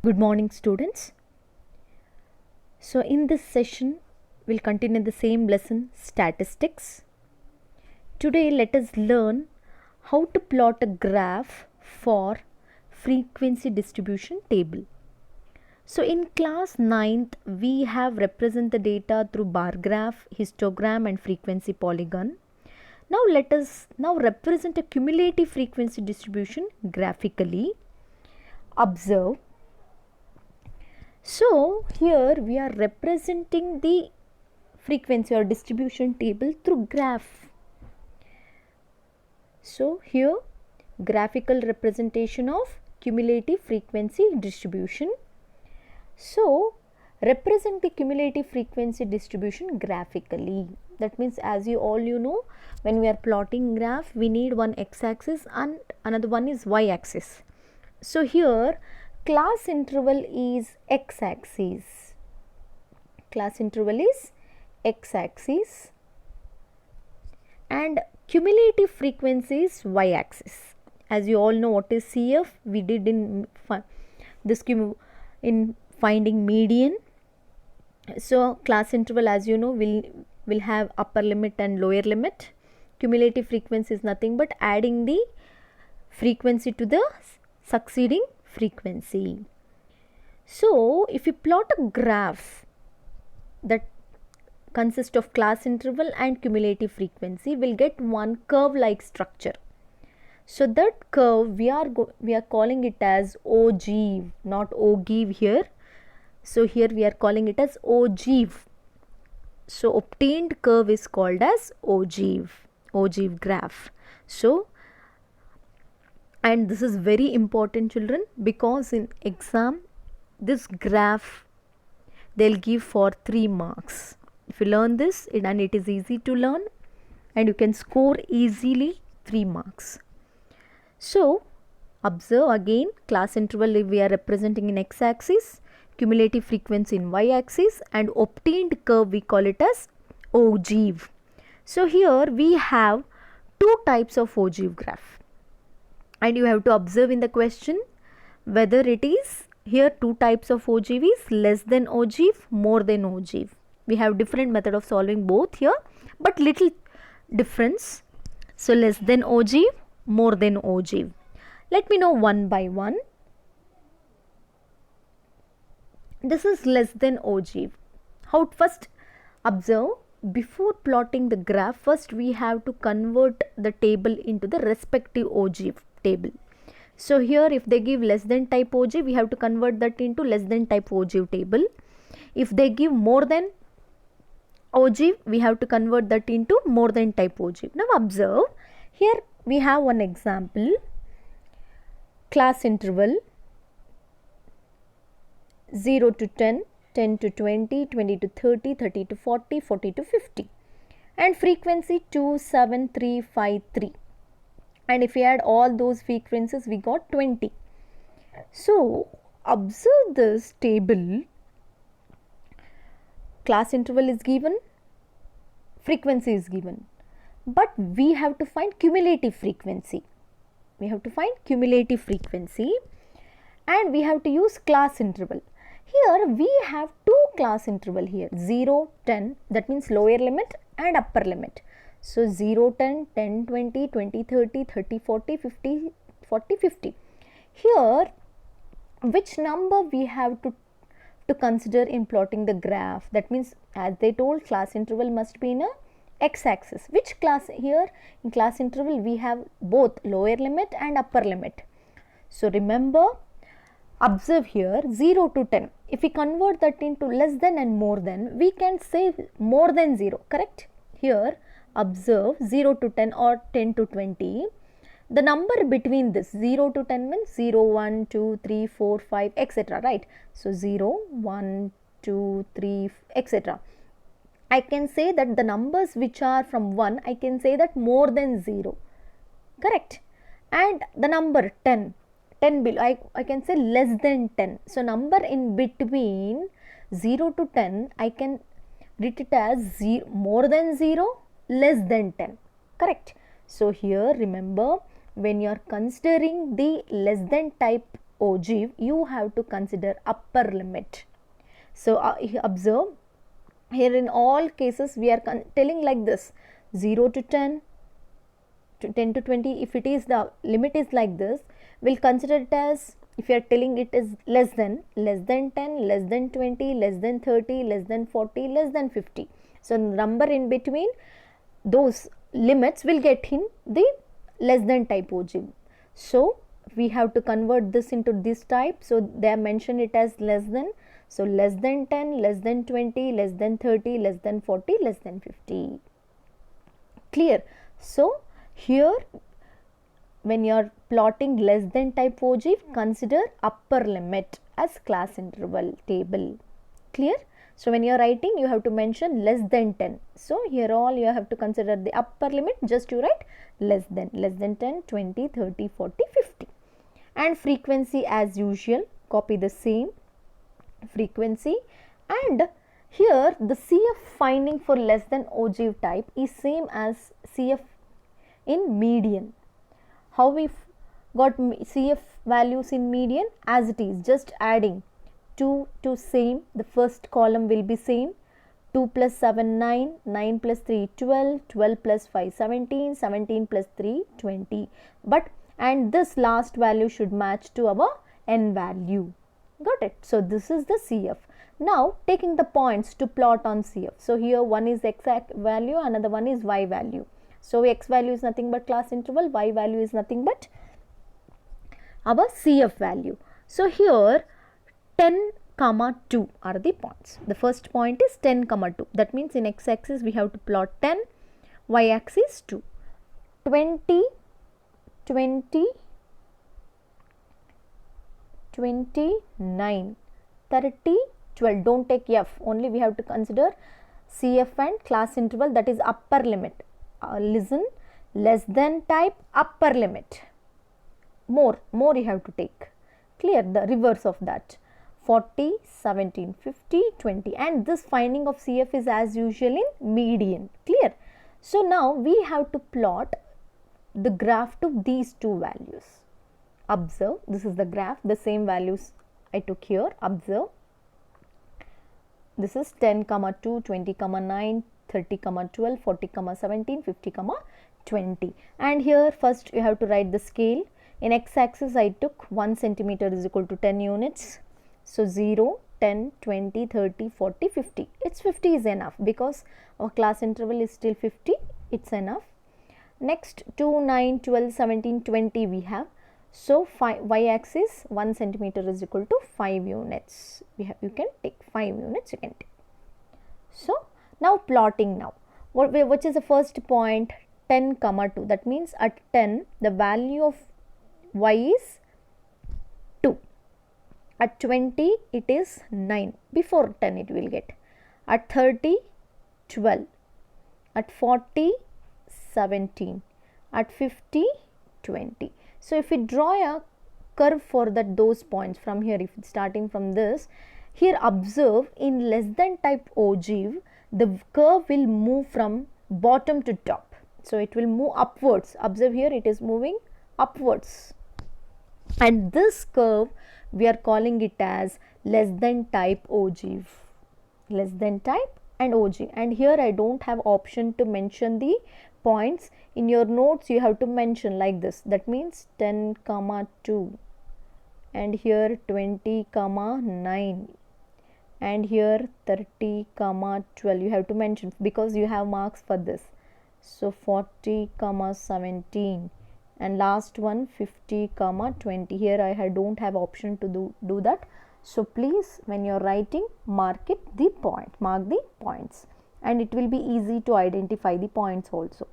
Good morning, students. So in this session we'll continue the same lesson, statistics. Today let us learn how to plot a graph for frequency distribution table. So in class 9th we have represent the data through bar graph, histogram and frequency polygon. Now let us now represent a cumulative frequency distribution graphically. Observe. So here we are representing the frequency or distribution table through graph. So here graphical representation of cumulative frequency distribution. So represent the cumulative frequency distribution graphically. That means, as you all know, when we are plotting graph we need one x-axis and another one is y-axis. So here class interval is x-axis. Class interval is x-axis and cumulative frequency is y-axis. As you all know what is CF, we did in this in finding median. So class interval, as you know, will have upper limit and lower limit. Cumulative frequency is nothing but adding the frequency to the succeeding frequency. So if you plot a graph that consists of class interval and cumulative frequency, will get one curve like structure. So that curve we are calling it as ogive, not ogive here. So here we are calling it as ogive. So obtained curve is called as ogive graph. So, and this is very important, children, because in exam this graph they'll give for 3 marks. If you learn this, and it is easy to learn and you can score easily 3 marks. So observe again, class interval we are representing in x-axis, cumulative frequency in y-axis, and obtained curve we call it as ogive. So here we have 2 types of ogive graph, and you have to observe in the question whether it is here 2 types of ogive is less than ogive, more than ogive. We have different method of solving both here, but little difference. So less than ogive, more than ogive. Let me know one by one. This is less than ogive. How? First observe, before plotting the graph, first we have to convert the table into the respective ogive table. So here if they give less than type ogive, we have to convert that into less than type ogive table. If they give more than ogive, we have to convert that into more than type ogive. Now observe, here we have one example, class interval 0 to 10, 10 to 20, 20 to 30, 30 to 40, 40 to 50, and frequency 2, 7, 3, 5, 3. And if we add all those frequencies, we got 20. So observe this table. Class interval is given, frequency is given, but we have to find cumulative frequency. We have to find cumulative frequency and we have to use class interval. Here we have 2 class interval here, 0, 10, that means lower limit and upper limit. So 0, 10, 10, 20, 20, 30, 30, 40, 50, 40, 50. Here which number we have to consider in plotting the graph? That means, as they told, class interval must be in a x-axis. Which class? Here in class interval we have both lower limit and upper limit. So remember, observe here 0 to 10. If we convert that into less than and more than, we can say more than 0, correct? Here observe 0 to 10 or 10 to 20. The number between this 0 to 10 means 0, 1, 2, 3, 4, 5, etc. Right? So 0, 1, 2, 3, etc. I can say that the numbers which are from 1, I can say that more than 0. Correct? And the number 10 below, I can say less than 10. So number in between 0 to 10, I can write it as more than 0, less than 10. Correct? So here remember, when you are considering the less than type ogive, you have to consider upper limit. So observe here, in all cases we are telling like this: 0 to 10, to 10 to 20. If it is the limit is like this, we'll consider it as, if you are telling it is less than 10, less than 20, less than 30, less than 40, less than 50. So number in between those limits will get in the less than type ogive. So we have to convert this into this type. So they have mentioned it as less than. So less than 10, less than 20, less than 30, less than 40, less than 50. Clear? So here when you are plotting less than type ogive, consider upper limit as class interval table. Clear? So when you are writing, you have to mention less than 10. So here all you have to consider the upper limit, just you write less than 10, 20, 30, 40, 50. And frequency as usual, copy the same frequency. And here the CF finding for less than ogive type is same as CF in median. How we got CF values in median? As it is, just adding 2 to same, the first column will be same. 2 plus 7, 9, 9 plus 3, 12, 12 plus 5, 17, 17 plus 3, 20. But and this last value should match to our n value. Got it? So this is the CF. Now taking the points to plot on CF. So here one is x value, another one is y value. So x value is nothing but class interval, y value is nothing but our CF value. So here 10, 2 are the points. The first point is 10, 2. That means in x axis we have to plot 10, y axis 2. 20, 20, 29, 30, 12. Don't take F, only we have to consider CF and class interval, that is upper limit. Listen, less than type, upper limit. More you have to take. Clear? The reverse of that. 40, 17, 50, 20. And this finding of CF is as usual in median. Clear? So now we have to plot the graph to these two values. Observe, this is the graph, the same values I took here. Observe, this is 10, 2, 20, 9, 30, 12, 40, 17, 50, 20. And here first you have to write the scale. In x axis I took 1 centimeter is equal to 10 units. So 0, 10, 20, 30, 40, 50. It's 50 is enough because our class interval is still 50. It's enough. Next 2, 9, 12, 17, 20 we have. So y axis 1 centimeter is equal to 5 units. You can take 5 units. You can take. So now plotting now. Which is the first point? 10, 2. That means at 10 the value of y is 2. At 20 it is 9. Before 10 it will get. At 30, 12. At 40, 17. At 50, 20. So if we draw a curve for those points from here, if it's starting from this, here observe in less than type ogive, the curve will move from bottom to top. So it will move upwards. Observe here, it is moving upwards. And this curve we are calling it as less than type ogive. Less than type and ogive. And here I don't have option to mention the points. In your notes you have to mention like this. That means 10, 2. And here 20, 9. And here 30, 12. You have to mention because you have marks for this. So 40, 17. And last one 50, 20. Here I don't have option to do that. So please, when you are writing, mark the points, and it will be easy to identify the points also.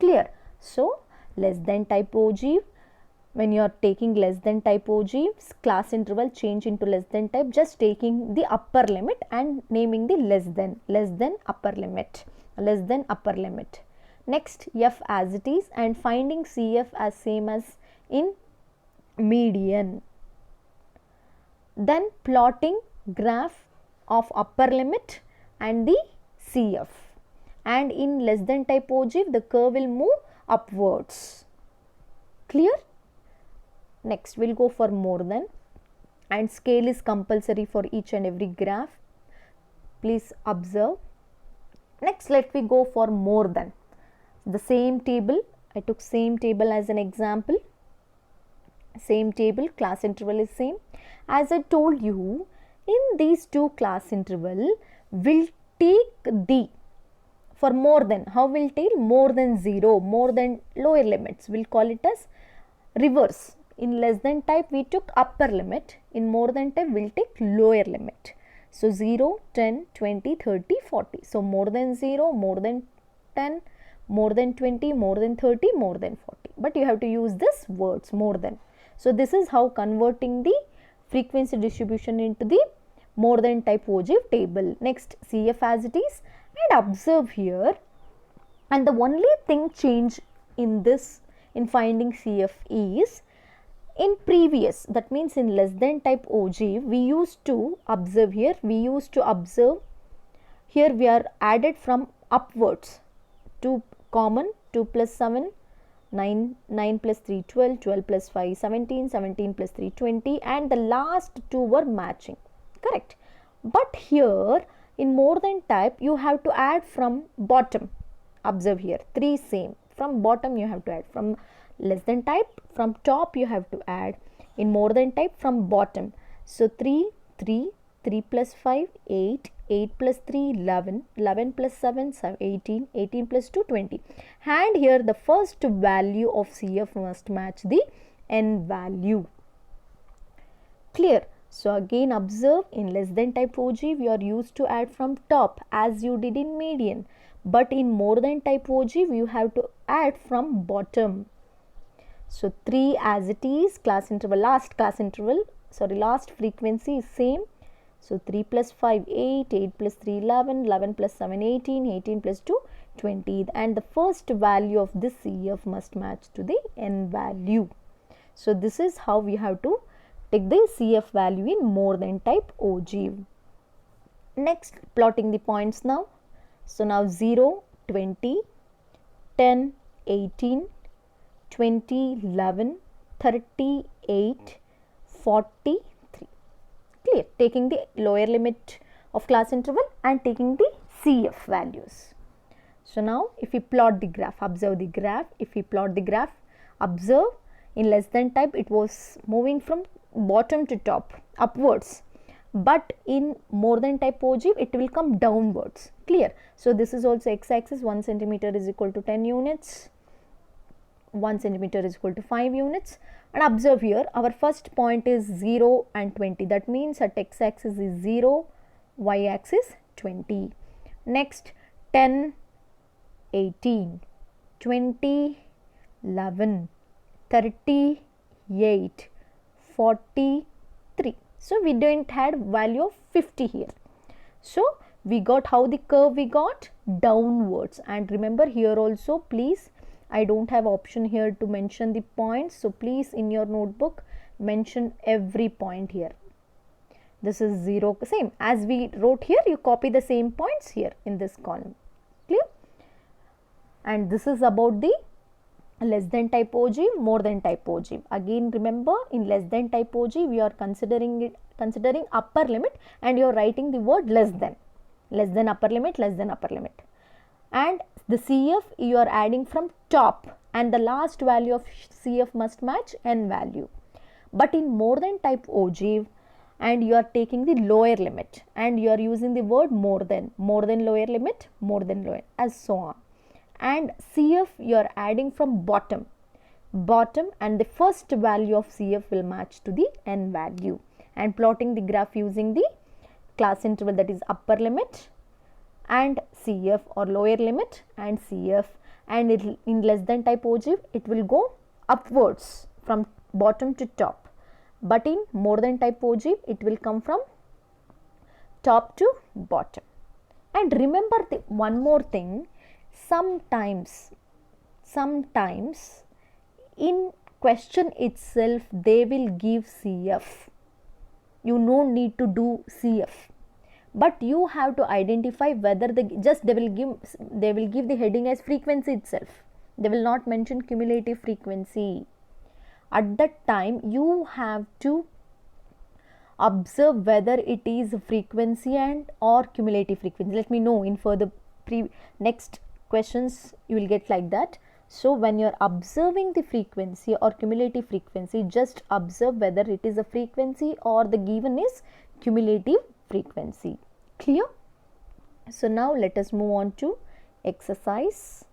Clear? So less than type ogive, when you are taking less than type ogive, class interval change into less than type, just taking the upper limit and naming the less than upper limit. Next, F as it is, and finding CF as same as in median. Then plotting graph of upper limit and the CF. And in less than type ogive, the curve will move upwards. Clear? Next, we'll go for more than. and scale is compulsory for each and every graph. Please observe. Next, let me go for more than. The same table, I took same table as an example. Same table, class interval is same. As I told you, in these two class interval, we'll take the, for more than, how we'll take more than 0, more than lower limits, we'll call it as reverse. In less than type, we took upper limit. In more than type, we'll take lower limit. So 0, 10, 20, 30, 40. So more than 0, more than 10, more than 20, more than 30, more than 40. But you have to use this words more than. So this is how converting the frequency distribution into the more than type ogive table. Next, CF as it is, and observe here. And the only thing change in this, in finding CF is, in previous, that means in less than type ogive, we used to observe here, here we are added from upwards. 2 common, 2 plus 7, 9, 9 plus 3, 12, 12 plus 5, 17, 17 plus 3, 20, and the last two were matching, correct. But here in more than type, you have to add from bottom. Observe here, 3 same, from bottom you have to add. From less than type, from top you have to add. In more than type, from bottom. So 3, 3, 3 plus 5, 8, 8 plus 3, 11, 11 plus 7, 18, 18 plus 2, 20. And here the first value of CF must match the N value. Clear? So again observe, in less than type ogive, we are used to add from top as you did in median. But in more than type ogive, you have to add from bottom. So 3 as it is, class interval, last frequency is same. So 3 plus 5, 8, 8 plus 3, 11, 11 plus 7, 18, 18 plus 2, 20. And the first value of this CF must match to the N value. So this is how we have to take the CF value in more than type ogive. Next, plotting the points now. So now 0, 20, 10, 18, 20, 11, 38, 43. Clear? Taking the lower limit of class interval and taking the CF values. So now if we plot the graph, observe the graph. If we plot the graph, observe, in less than type it was moving from bottom to top, upwards. But in more than type ogive, it will come downwards. Clear? So this is also x-axis, 1 centimeter is equal to 10 units. 1 centimeter is equal to 5 units. And observe here, our first point is 0 and 20. That means at x-axis is 0, y-axis 20. Next, 10, 18, 20, 11, 38, 43. So we didn't had value of 50 here. So we got how the curve we got downwards. And remember here also, please, I don't have option here to mention the points. So please in your notebook mention every point here. This is 0, same as we wrote here, you copy the same points here in this column. Clear? And this is about the less than type ogive, more than type ogive. Again remember, in less than type ogive we are considering upper limit, and you are writing the word less than upper limit, less than upper limit. And the CF you are adding from top, and the last value of CF must match N value. But in more than type ogive, and you are taking the lower limit, and you are using the word more than lower limit, more than lower, as so on. And CF you are adding from bottom, and the first value of CF will match to the N value. And plotting the graph using the class interval, that is upper limit and CF, or lower limit and CF. And in less than type ogive, it will go upwards from bottom to top. But in more than type ogive, it will come from top to bottom. And remember one more thing, sometimes in question itself they will give CF. You no need to do CF, but you have to identify whether they will give the heading as frequency itself. They will not mention cumulative frequency. At that time you have to observe whether it is frequency and or cumulative frequency. Let me know in further next questions you will get like that. So when you are observing the frequency or cumulative frequency, just observe whether it is a frequency or the given is cumulative frequency. Clear? So now let us move on to exercise